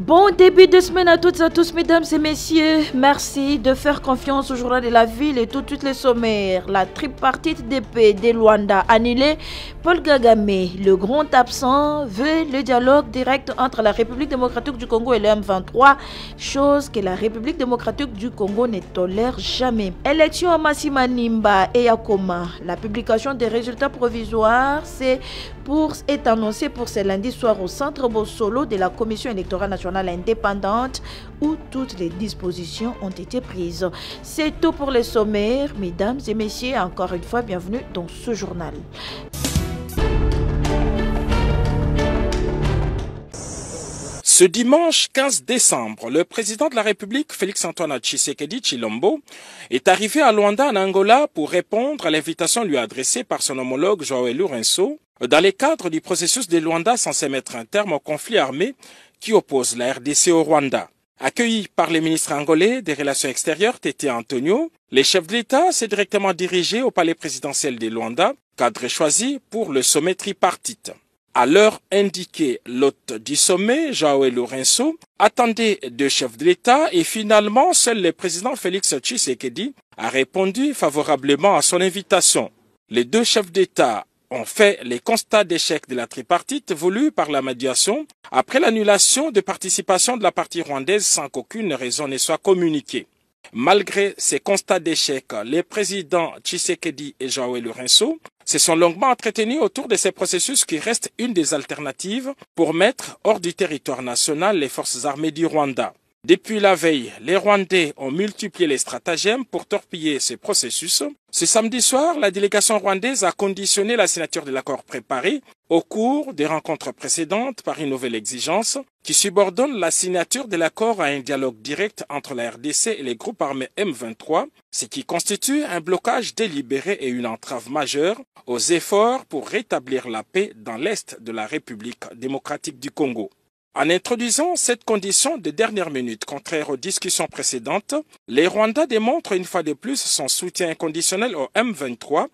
Bon début de semaine à toutes et à tous, mesdames et messieurs. Merci de faire confiance au journal de la ville et tout de suite les sommaires. La tripartite de paix de Luanda annulée. Paul Kagame, le grand absent, veut le dialogue direct entre la République démocratique du Congo et le M23, chose que la République démocratique du Congo ne tolère jamais. Élection à Massima Nimba et Yakoma. La publication des résultats provisoires est annoncée pour ce lundi soir au centre Bossolo de la Commission électorale nationale indépendante où toutes les dispositions ont été prises. C'est tout pour les sommaires. Mesdames et messieurs, encore une fois, bienvenue dans ce journal. Ce dimanche 15 décembre, le président de la République, Félix-Antoine Tshisekedi Tshilombo, est arrivé à Luanda, en Angola, pour répondre à l'invitation lui adressée par son homologue João Lourenço, dans le cadre du processus de Luanda censé mettre un terme au conflit armé qui oppose la RDC au Rwanda. Accueilli par le ministre angolais des Relations extérieures, Tété Antonio, le chef de l'État s'est directement dirigé au palais présidentiel de Luanda, cadre choisi pour le sommet tripartite. À l'heure indiquée, l'hôte du sommet, João Lourenço, attendait deux chefs de l'État et finalement, seul le président Félix Tshisekedi a répondu favorablement à son invitation. Les deux chefs d'État ont fait les constats d'échec de la tripartite voulue par la médiation après l'annulation de participation de la partie rwandaise sans qu'aucune raison ne soit communiquée. Malgré ces constats d'échec, les présidents Tshisekedi et João Lourenço se sont longuement entretenus autour de ces processus qui restent une des alternatives pour mettre hors du territoire national les forces armées du Rwanda. Depuis la veille, les Rwandais ont multiplié les stratagèmes pour torpiller ce processus. Ce samedi soir, la délégation rwandaise a conditionné la signature de l'accord préparé au cours des rencontres précédentes par une nouvelle exigence qui subordonne la signature de l'accord à un dialogue direct entre la RDC et les groupes armés M23, ce qui constitue un blocage délibéré et une entrave majeure aux efforts pour rétablir la paix dans l'est de la République démocratique du Congo. En introduisant cette condition de dernière minute contraire aux discussions précédentes, les Rwandais démontrent une fois de plus son soutien inconditionnel au M23,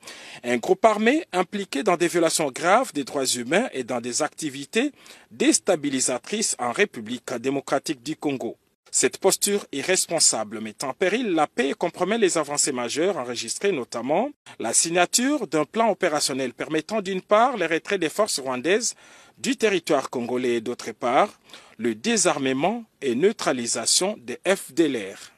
un groupe armé impliqué dans des violations graves des droits humains et dans des activités déstabilisatrices en République démocratique du Congo. Cette posture irresponsable met en péril la paix et compromet les avancées majeures enregistrées, notamment la signature d'un plan opérationnel permettant d'une part le retrait des forces rwandaises du territoire congolais et d'autre part le désarmement et neutralisation des FDLR.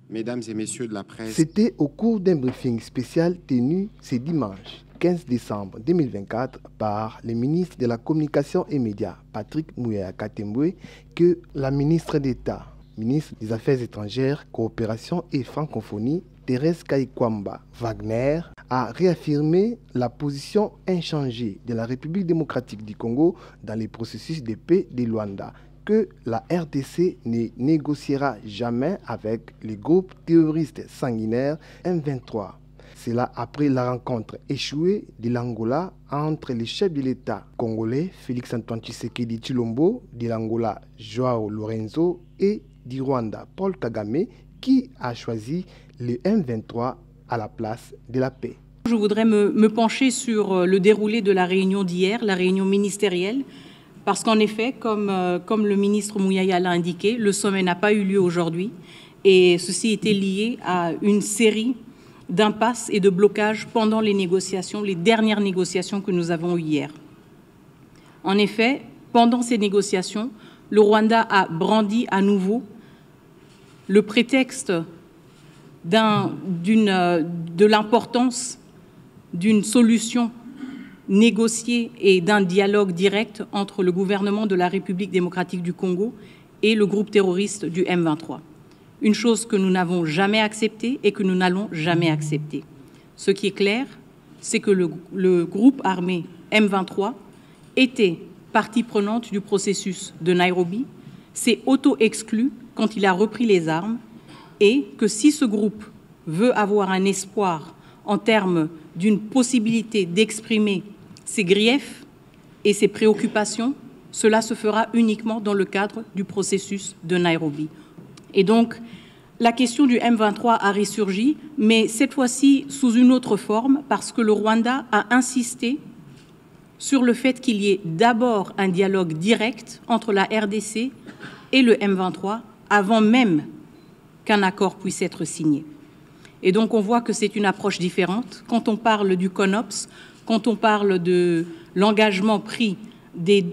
Mesdames et messieurs de la presse. C'était au cours d'un briefing spécial tenu ce dimanche 15 décembre 2024 par le ministre de la Communication et Médias, Patrick Muyaya Katembwe, que la ministre d'État, ministre des Affaires étrangères, Coopération et Francophonie, Thérèse Kaikwamba Wagner, a réaffirmé la position inchangée de la République démocratique du Congo dans les processus de paix de Luanda, que la RDC ne négociera jamais avec les groupes terroristes sanguinaires M23. Cela après la rencontre échouée de l'Angola entre les chefs de l'État congolais Félix-Antoine Tshisekedi Tshilombo, de l'Angola João Lourenço et du Rwanda Paul Kagame, qui a choisi le M23 à la place de la paix. Je voudrais me pencher sur le déroulé de la réunion d'hier, la réunion ministérielle, parce qu'en effet, comme le ministre Muyaya l'a indiqué, le sommet n'a pas eu lieu aujourd'hui et ceci était lié à une série d'impasses et de blocages pendant les négociations, les dernières négociations que nous avons eues hier. En effet, pendant ces négociations, le Rwanda a brandi à nouveau le prétexte de l'importance d'une solution négociée et d'un dialogue direct entre le gouvernement de la République démocratique du Congo et le groupe terroriste du M23. Une chose que nous n'avons jamais acceptée et que nous n'allons jamais accepter. Ce qui est clair, c'est que le groupe armé M23 était partie prenante du processus de Nairobi, s'est auto-exclu quand il a repris les armes et que si ce groupe veut avoir un espoir en termes d'une possibilité d'exprimer ses griefs et ses préoccupations, cela se fera uniquement dans le cadre du processus de Nairobi. Et donc, la question du M23 a ressurgi, mais cette fois-ci sous une autre forme, parce que le Rwanda a insisté sur le fait qu'il y ait d'abord un dialogue direct entre la RDC et le M23 avant même qu'un accord puisse être signé. Et donc on voit que c'est une approche différente. Quand on parle du CONOPS, quand on parle de l'engagement pris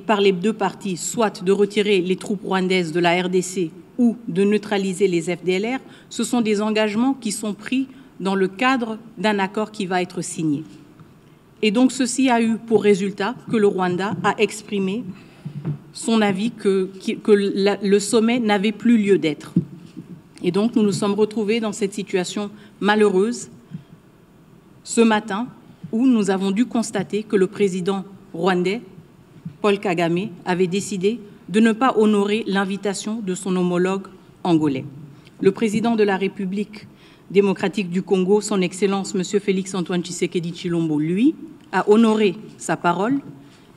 par les deux parties, soit de retirer les troupes rwandaises de la RDC ou de neutraliser les FDLR, ce sont des engagements qui sont pris dans le cadre d'un accord qui va être signé. Et donc ceci a eu pour résultat que le Rwanda a exprimé son avis que le sommet n'avait plus lieu d'être. Et donc nous nous sommes retrouvés dans cette situation malheureuse ce matin où nous avons dû constater que le président rwandais, Paul Kagame, avait décidé de ne pas honorer l'invitation de son homologue angolais. Le président de la République démocratique du Congo, son Excellence M. Félix-Antoine Tshisekedi Tshilombo, lui, a honoré sa parole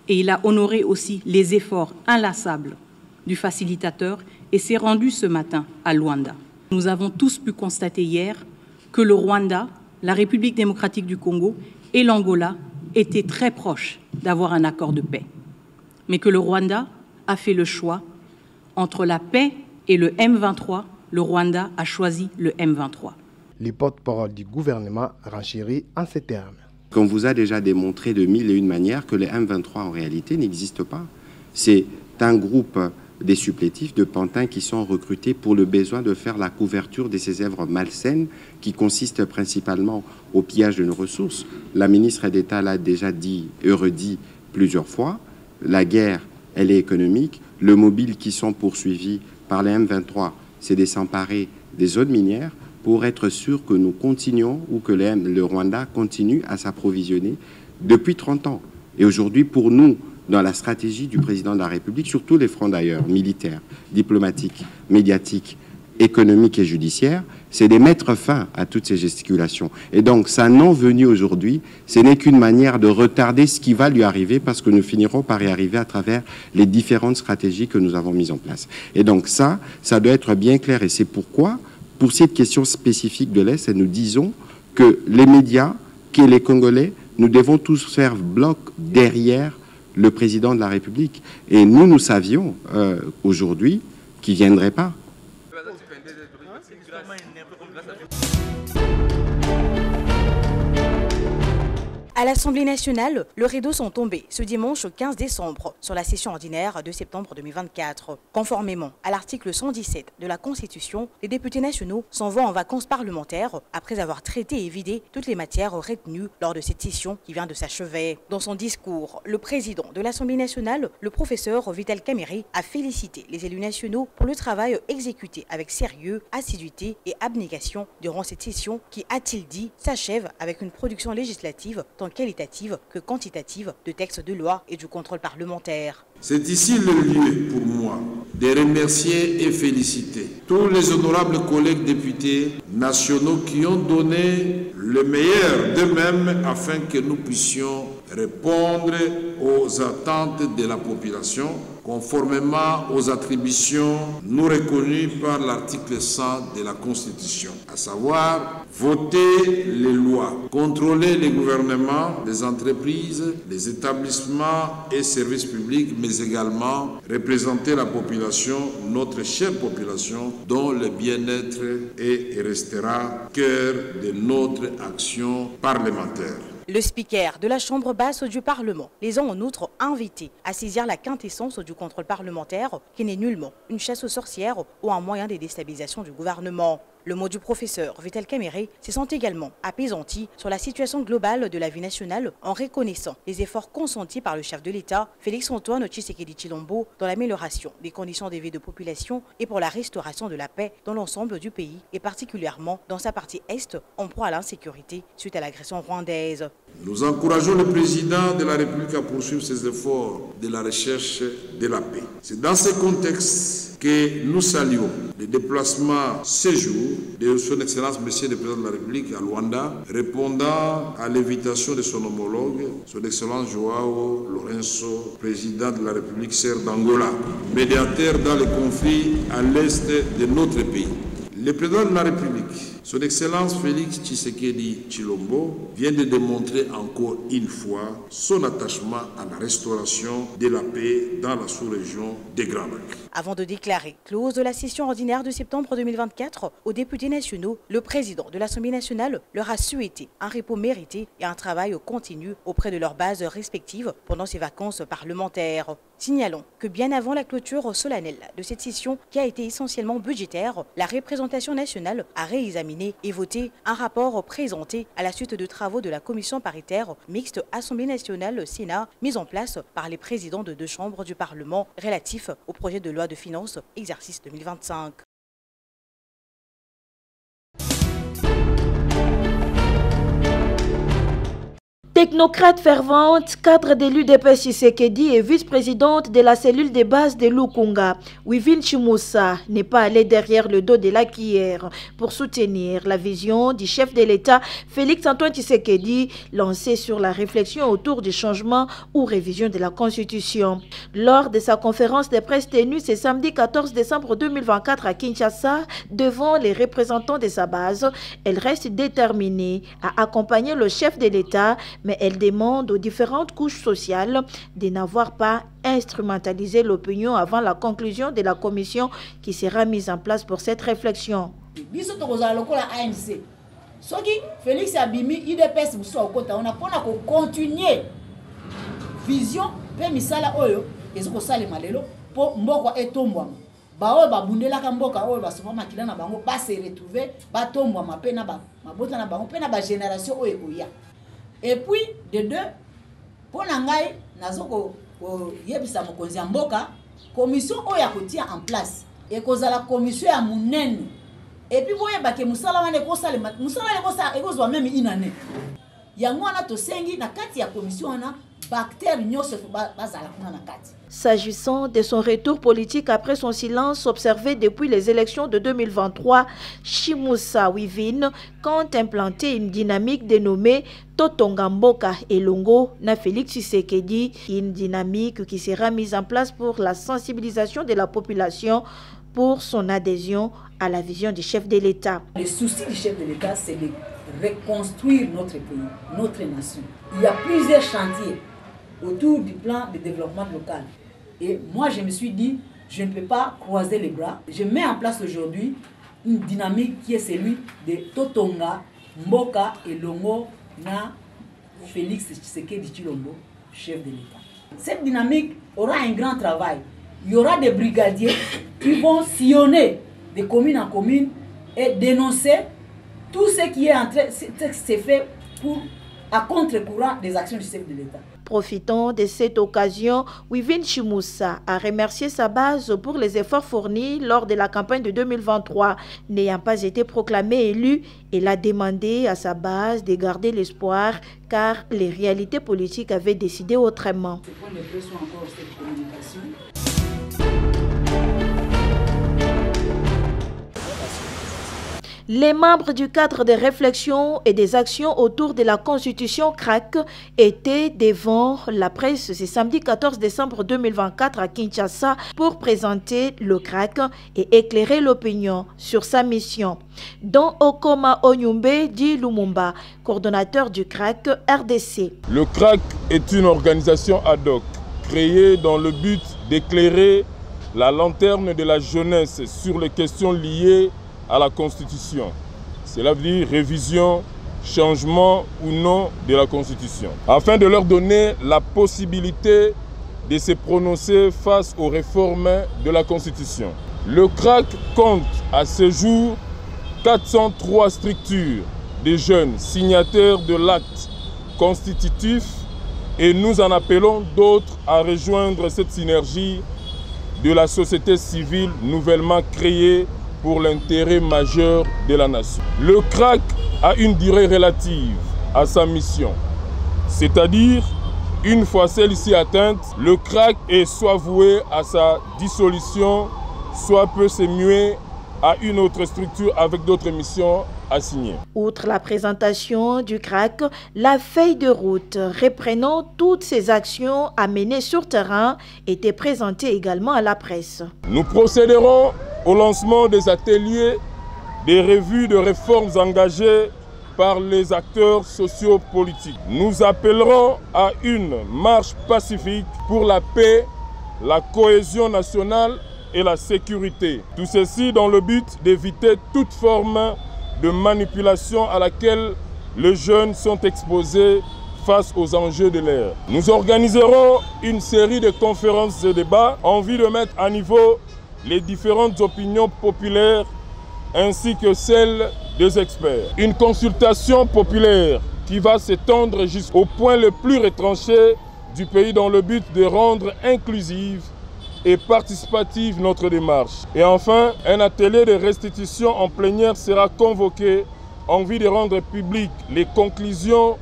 et il a honoré aussi les efforts inlassables du facilitateur et s'est rendu ce matin à Luanda. Nous avons tous pu constater hier que le Rwanda, la République démocratique du Congo et l'Angola étaient très proches d'avoir un accord de paix. Mais que le Rwanda a fait le choix entre la paix et le M23. Le Rwanda a choisi le M23. Les porte-parole du gouvernement renchérit en ces termes. Qu'on vous a déjà démontré de mille et une manières que le M23 en réalité n'existe pas. C'est un groupe des supplétifs de pantins qui sont recrutés pour le besoin de faire la couverture de ces œuvres malsaines qui consistent principalement au pillage de nos ressources. La ministre d'État l'a déjà dit et redit plusieurs fois. La guerre, elle est économique. Le mobile qui sont poursuivis par les M23, c'est de s'emparer des zones minières pour être sûr que nous continuons ou que le Rwanda continue à s'approvisionner depuis 30 ans. Et aujourd'hui, pour nous, dans la stratégie du président de la République, sur tous les fronts d'ailleurs, militaires, diplomatiques, médiatiques, économiques et judiciaires, c'est de mettre fin à toutes ces gesticulations. Et donc, sa non-venue aujourd'hui, ce n'est qu'une manière de retarder ce qui va lui arriver parce que nous finirons par y arriver à travers les différentes stratégies que nous avons mises en place. Et donc ça doit être bien clair. Et c'est pourquoi, pour cette question spécifique de l'Est, nous disons que les médias, que les Congolais, nous devons tous faire bloc derrière le président de la République. Et nous savions aujourd'hui qu'il ne viendrait pas. À l'Assemblée nationale, le rideau sont tombés ce dimanche 15 décembre sur la session ordinaire de septembre 2024. Conformément à l'article 117 de la Constitution, les députés nationaux s'en vont en vacances parlementaires après avoir traité et vidé toutes les matières retenues lors de cette session qui vient de s'achever. Dans son discours, le président de l'Assemblée nationale, le professeur Vital Kamerhe, a félicité les élus nationaux pour le travail exécuté avec sérieux, assiduité et abnégation durant cette session qui, a-t-il dit, s'achève avec une production législative tant qualitative que quantitative de textes de loi et du contrôle parlementaire. C'est ici le lieu pour moi de remercier et féliciter tous les honorables collègues députés nationaux qui ont donné le meilleur d'eux-mêmes afin que nous puissions répondre aux attentes de la population conformément aux attributions nous reconnues par l'article 100 de la Constitution, à savoir voter les lois, contrôler les gouvernements, les entreprises, les établissements et services publics, mais également représenter la population, notre chère population, dont le bien-être est et restera cœur de notre action parlementaire. Le speaker de la Chambre basse du Parlement les a en outre invités à saisir la quintessence du contrôle parlementaire qui n'est nullement une chasse aux sorcières ou un moyen de déstabilisation du gouvernement. Le mot du professeur Vital Kamerhe se sent également apaisanti sur la situation globale de la vie nationale en reconnaissant les efforts consentis par le chef de l'État, Félix-Antoine Tshisekedi Tshilombo, dans l'amélioration des conditions de vie de population et pour la restauration de la paix dans l'ensemble du pays et particulièrement dans sa partie est en proie à l'insécurité suite à l'agression rwandaise. Nous encourageons le président de la République à poursuivre ses efforts de la recherche de la paix. C'est dans ce contexte que nous saluons le déplacement ce jour de son Excellence Monsieur le Président de la République à Luanda, répondant à l'invitation de son homologue, son Excellence Joao Lourenço, Président de la République serbe d'Angola, médiateur dans les conflits à l'est de notre pays. Le Président de la République Son Excellence Félix Tshisekedi Tshilombo vient de démontrer encore une fois son attachement à la restauration de la paix dans la sous-région des Grands Lacs. Avant de déclarer close de la session ordinaire de septembre 2024, aux députés nationaux, le président de l'Assemblée nationale leur a souhaité un repos mérité et un travail continu auprès de leurs bases respectives pendant ces vacances parlementaires. Signalons que bien avant la clôture solennelle de cette session qui a été essentiellement budgétaire, la représentation nationale a réexaminé et voté un rapport présenté à la suite de travaux de la commission paritaire mixte Assemblée nationale-Sénat mise en place par les présidents de 2 chambres du Parlement relatif au projet de loi de finances exercice 2025. Technocrate fervente, cadre de l'UDPS Tshisekedi et vice-présidente de la cellule de base de Lukunga, Wivine Chimoussa n'est pas allée derrière le dos de l'Akier pour soutenir la vision du chef de l'État Félix Antoine Tshisekedi lancée sur la réflexion autour du changement ou révision de la Constitution. Lors de sa conférence de presse tenue ce samedi 14 décembre 2024 à Kinshasa, devant les représentants de sa base, elle reste déterminée à accompagner le chef de l'État, mais elle demande aux différentes couches sociales de n'avoir pas instrumentalisé l'opinion avant la conclusion de la commission qui sera mise en place pour cette réflexion. Félix Abimi, IDPS, on a pour continuer vision, pe misala oyo, ezoko sale malelo, pour mboko etombwa. Ba babundela ka mboka oyo basofa makila na bango ba se retrouver ba tombwa mape na ba mabota na bango pe na ba génération oyo koya. Et puis de deux pour ngai nazoko yebisa mokonzi ya mboka commission oyo ya kotia en place et kozala commission ya munene et puis boyeba ke musala wana musala ekozwa même inane yango wana tosengi na kati ya commission wana bactère nyonso bazala kuna na kati. S'agissant de son retour politique après son silence observé depuis les élections de 2023, Chimoussa Wivine compte implanter une dynamique dénommée Totonga Mboka Elongo na Félix Tshisekedi, une dynamique qui sera mise en place pour la sensibilisation de la population pour son adhésion à la vision du chef de l'État. Le souci du chef de l'État, c'est de reconstruire notre pays, notre nation. Il y a plusieurs chantiers autour du plan de développement local. Et moi, je me suis dit, je ne peux pas croiser les bras. Je mets en place aujourd'hui une dynamique qui est celui de Totonga, Mboka et Longo na Félix Tshisekedi Tshilombo, chef de l'État. Cette dynamique aura un grand travail. Il y aura des brigadiers qui vont sillonner de commune en commune et dénoncer tout ce qui est en train, c'est fait pour à contre-courant des actions du chef de l'État. Profitant de cette occasion, Wivine Chimoussa a remercié sa base pour les efforts fournis lors de la campagne de 2023. N'ayant pas été proclamé élu, elle a demandé à sa base de garder l'espoir car les réalités politiques avaient décidé autrement. Les membres du cadre de réflexion et des actions autour de la Constitution CRAC étaient devant la presse ce samedi 14 décembre 2024 à Kinshasa pour présenter le CRAC et éclairer l'opinion sur sa mission. Dont Okoma Onyumbe dit Lumumba, coordonnateur du CRAC RDC. Le CRAC est une organisation ad hoc créée dans le but d'éclairer la lanterne de la jeunesse sur les questions liées à la Constitution. Cela veut dire révision, changement ou non de la Constitution. Afin de leur donner la possibilité de se prononcer face aux réformes de la Constitution. Le CRAC compte à ce jour 403 structures de jeunes signataires de l'acte constitutif et nous en appelons d'autres à rejoindre cette synergie de la société civile nouvellement créée pour l'intérêt majeur de la nation. Le CRAC a une durée relative à sa mission, c'est-à-dire, une fois celle-ci atteinte, le CRAC est soit voué à sa dissolution, soit peut se muer à une autre structure avec d'autres missions assignées. Outre la présentation du CRAC, la feuille de route reprenant toutes ces actions à mener sur terrain était présentée également à la presse. Nous procéderons au lancement des ateliers des revues de réformes engagées par les acteurs sociopolitiques. Nous appellerons à une marche pacifique pour la paix, la cohésion nationale et la sécurité. Tout ceci dans le but d'éviter toute forme de manipulation à laquelle les jeunes sont exposés face aux enjeux de l'ère. Nous organiserons une série de conférences et débats en vue de mettre à niveau les différentes opinions populaires ainsi que celles des experts. Une consultation populaire qui va s'étendre jusqu'au point le plus retranché du pays dans le but de rendre inclusive et participative notre démarche. Et enfin, un atelier de restitution en plénière sera convoqué en vue de rendre publiques les conclusions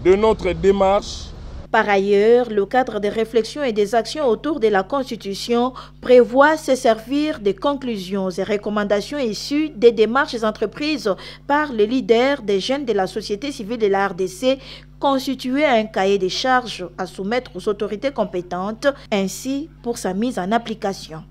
de notre démarche. Par ailleurs, le cadre des réflexions et des actions autour de la Constitution prévoit se servir des conclusions et recommandations issues des démarches entreprises par les leaders des jeunes de la société civile de la RDC, constituer un cahier des charges à soumettre aux autorités compétentes, ainsi pour sa mise en application.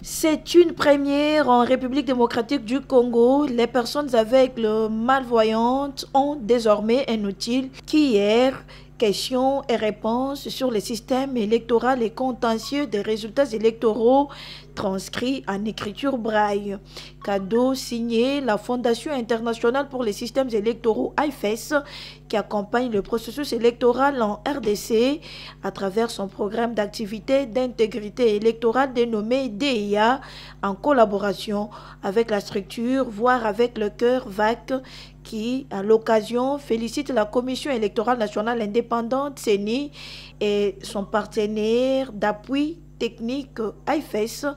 C'est une première en République démocratique du Congo. Les personnes aveugles malvoyantes ont désormais un outil qui est questions et réponses sur le système électoral et contentieux des résultats électoraux transcrits en écriture braille. Cadeau signé la Fondation internationale pour les systèmes électoraux IFES qui accompagne le processus électoral en RDC à travers son programme d'activité d'intégrité électorale dénommé DEA en collaboration avec la structure Voir avec le cœur VAC qui, à l'occasion, félicite la Commission électorale nationale indépendante, CENI, et son partenaire d'appui technique, IFES,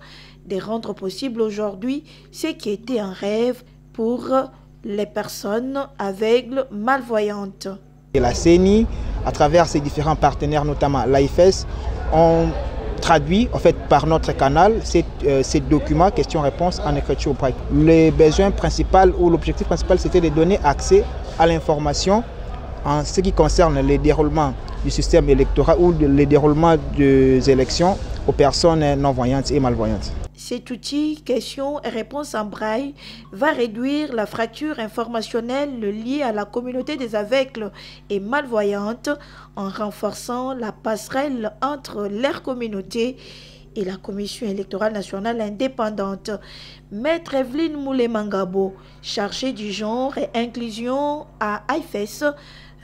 de rendre possible aujourd'hui ce qui était un rêve pour les personnes aveugles malvoyantes. Et la CENI, à travers ses différents partenaires, notamment l'IFES, ont traduit en fait par notre canal ces documents questions-réponses en écriture braille. Le besoin principal ou l'objectif principal, c'était de donner accès à l'information en ce qui concerne le déroulement du système électoral ou le déroulement des élections aux personnes non-voyantes et malvoyantes. Cet outil, questions et réponses en braille, va réduire la fracture informationnelle liée à la communauté des aveugles et malvoyantes en renforçant la passerelle entre leur communauté et la Commission électorale nationale indépendante. Maître Evelyne Moulé-Mangabo, chargée du genre et inclusion à IFES,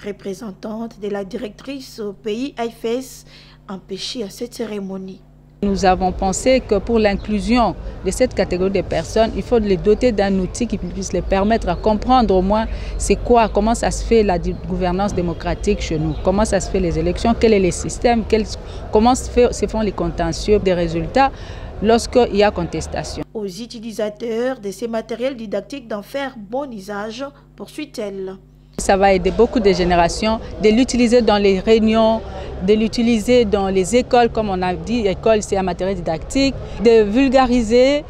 représentante de la directrice au pays IFES, empêchée à cette cérémonie. Nous avons pensé que pour l'inclusion de cette catégorie de personnes, il faut les doter d'un outil qui puisse les permettre à comprendre au moins c'est quoi, comment ça se fait la gouvernance démocratique chez nous, comment ça se fait les élections, quel est le système, comment se font les contentieux des résultats lorsqu'il y a contestation. Aux utilisateurs de ces matériels didactiques d'en faire bon usage, poursuit-elle. Ça va aider beaucoup de générations de l'utiliser dans les réunions, de l'utiliser dans les écoles, comme on a dit, école c'est un matériel didactique, de vulgariser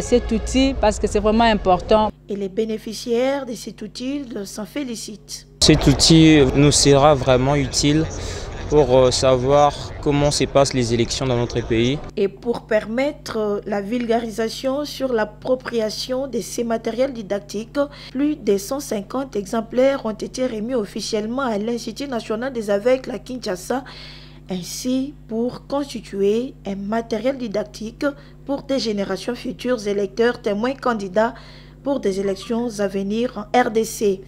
cet outil parce que c'est vraiment important. Et les bénéficiaires de cet outil s'en félicitent. Cet outil nous sera vraiment utile pour savoir comment se passent les élections dans notre pays. Et pour permettre la vulgarisation sur l'appropriation de ces matériels didactiques, plus de 150 exemplaires ont été remis officiellement à l'Institut national des aveugles à Kinshasa, ainsi pour constituer un matériel didactique pour des générations futures électeurs témoins candidats pour des élections à venir en RDC.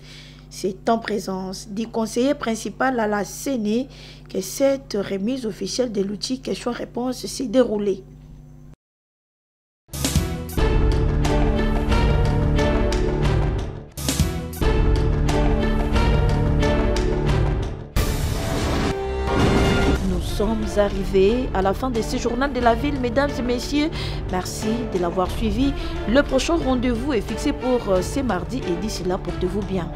C'est en présence du conseiller principal à la CENI que cette remise officielle de l'outil questions-réponses s'est déroulée. Nous sommes arrivés à la fin de ce journal de la ville, mesdames et messieurs. Merci de l'avoir suivi. Le prochain rendez-vous est fixé pour ce mardi et d'ici là, portez-vous bien.